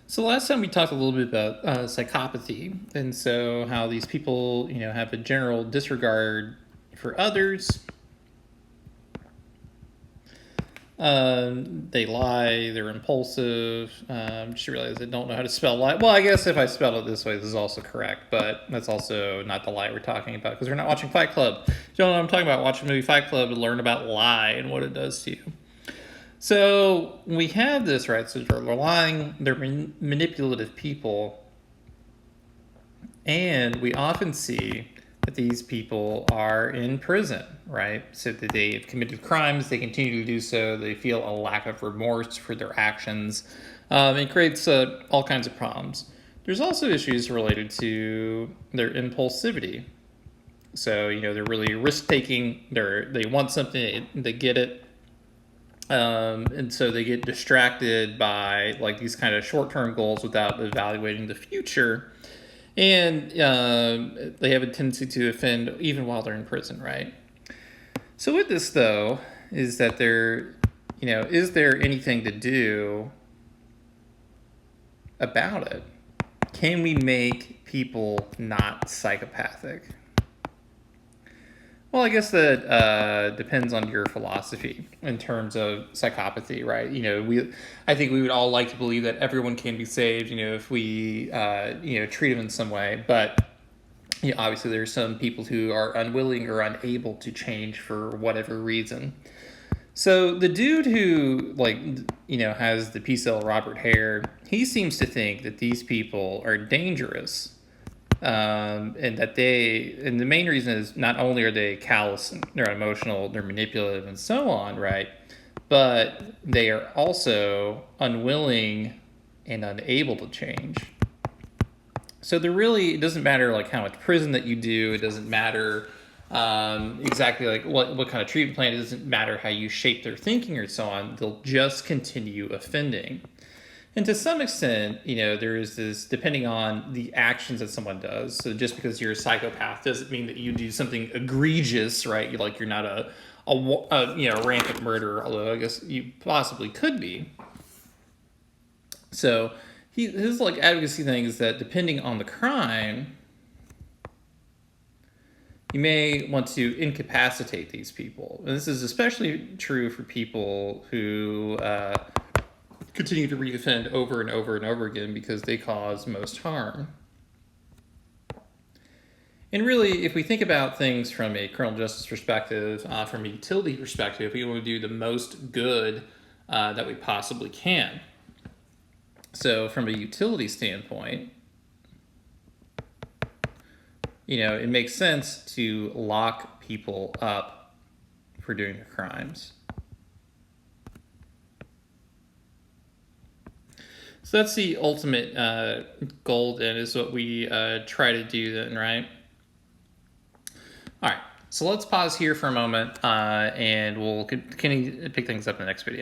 So last time we talked a little bit about psychopathy, and so how these people, have a general disregard for others. They lie. They're impulsive. Just realized I don't know how to spell lie. Well, I guess if I spell it this way, this is also correct, but that's also not the lie we're talking about because we're not watching Fight Club. You know what I'm talking about? Watch the movie Fight Club to learn about lie and what it does to you. So we have this, right? So they're lying, they're manipulative people, and we often see that these people are in prison, right? So that they have committed crimes, they continue to do so, they feel a lack of remorse for their actions. It creates all kinds of problems. There's also issues related to their impulsivity. So, they're really risk taking, they want something, they get it, and so they get distracted by like these kind of short-term goals without evaluating the future, and they have a tendency to offend even while they're in prison, right? So with this though, is that is there anything to do about it? Can we make people not psychopathic? Well, I guess that depends on your philosophy in terms of psychopathy, right? I think we would all like to believe that everyone can be saved, if we, treat them in some way. But obviously, there are some people who are unwilling or unable to change for whatever reason. So the dude who, has the P-cell Robert hair, he seems to think that these people are dangerous. And the main reason is not only are they callous, they're emotional, they're manipulative, and so on, right? But they are also unwilling and unable to change. So it doesn't matter like how much prison that you do. It doesn't matter exactly like what kind of treatment plan. It doesn't matter how you shape their thinking or so on. They'll just continue offending. And to some extent, there is this, depending on the actions that someone does. So just because you're a psychopath doesn't mean that you do something egregious, right? You're not a rampant murderer, although I guess you possibly could be. So his advocacy thing is that depending on the crime, you may want to incapacitate these people. And this is especially true for people who continue to reoffend over and over and over again because they cause most harm. And really, if we think about things from a criminal justice perspective, from a utility perspective, we want to do the most good that we possibly can. So from a utility standpoint, it makes sense to lock people up for doing their crimes. So that's the ultimate goal, then, is what we try to do then, right? All right, so let's pause here for a moment, and we'll continue to pick things up in the next video.